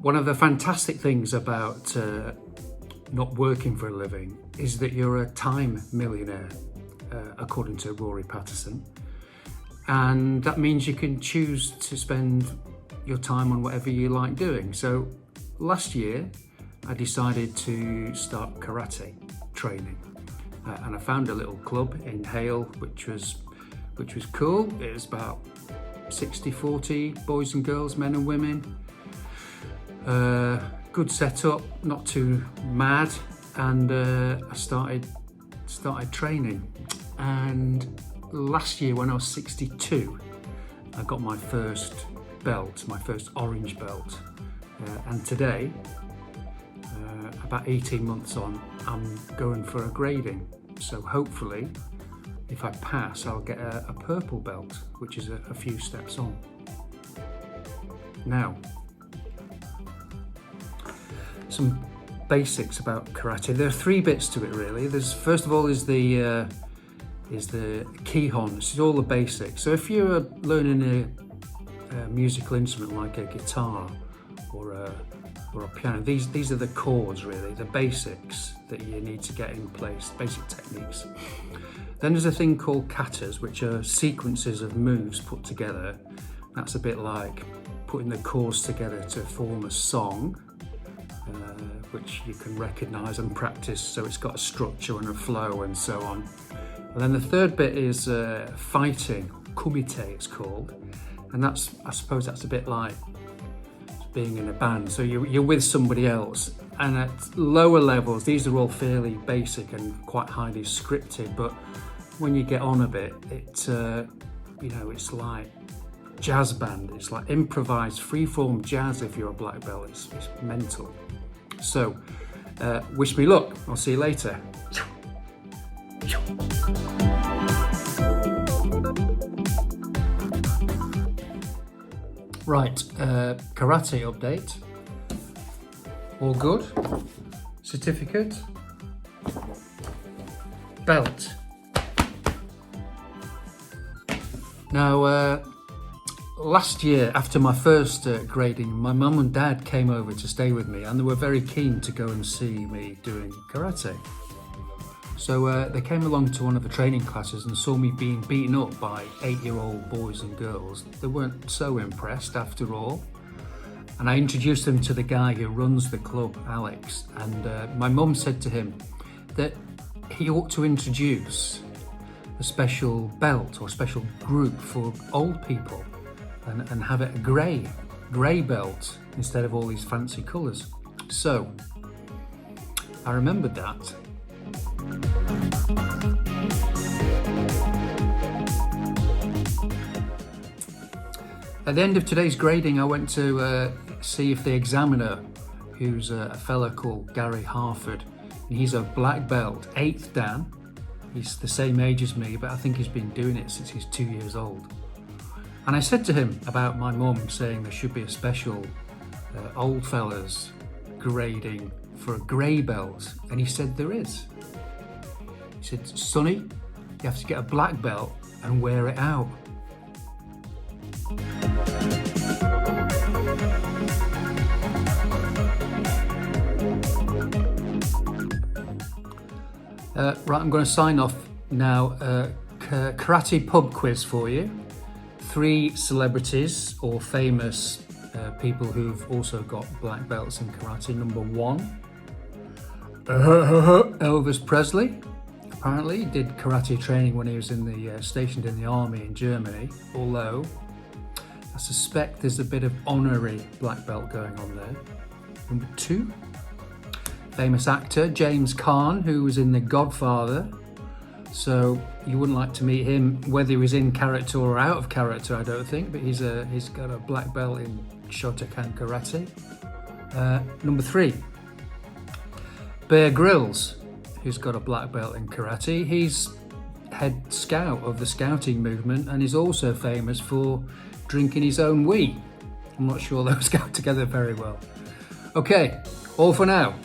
One of the fantastic things about not working for a living is that you're a time millionaire, according to Rory Patterson. And that means you can choose to spend your time on whatever you like doing. So last year, I decided to start karate training. And I found a little club in Hale, which was cool. It was about 60-40 boys and girls, men and women. Good setup, not too mad, and I started training. And last year, when I was 62, I got my first belt, my first orange belt. And today, about 18 months on, I'm going for a grading. So hopefully, if I pass, I'll get a purple belt, which is a few steps on. Now, some basics about karate. There are three bits to it really. First of all is the kihon. This is all the basics. So if you're learning a musical instrument like a guitar or a piano, these are the chords really, the basics that you need to get in place, basic techniques. Then there's a thing called katas, which are sequences of moves put together. That's a bit like putting the chords together to form a song, which you can recognise and practice, so it's got a structure and a flow and so on. And then the third bit is fighting, kumite it's called, and I suppose that's a bit like being in a band. So you're with somebody else, and at lower levels, these are all fairly basic and quite highly scripted, but when you get on a bit, it's like jazz band. It's like improvised, freeform jazz if you're a black belt. It's mental. So, wish me luck. I'll see you later. Right, karate update. All good. Certificate. Belt. Now, last year, after my first grading, my mum and dad came over to stay with me, and they were very keen to go and see me doing karate. So they came along to one of the training classes and saw me being beaten up by 8-year-old boys and girls. They weren't so impressed after all. And I introduced them to the guy who runs the club, Alex, and my mum said to him that he ought to introduce a special belt or special group for old people and have it a grey belt instead of all these fancy colours. So I remembered that. At the end of today's grading, I went to see if the examiner, who's a fella called Gary Harford, and he's a black belt, 8th Dan. He's the same age as me, but I think he's been doing it since he's 2 years old. And I said to him about my mum saying there should be a special old fellas grading for a grey belt, and he said there is. He said, "Sonny, you have to get a black belt and wear it out." Right, I'm going to sign off now. Karate pub quiz for you. 3 celebrities or famous people who've also got black belts in karate. Number 1, Elvis Presley. Apparently he did karate training when he was stationed in the army in Germany, although I suspect there's a bit of honorary black belt going on there. Number 2, famous actor James Caan, who was in The Godfather. So you wouldn't like to meet him whether he was in character or out of character, I don't think, but he's got a black belt in Shotokan Karate. Number 3, Bear Grylls, who's got a black belt in karate. He's head scout of the scouting movement and is also famous for drinking his own wee. I'm not sure those go together very well. Okay, all for now.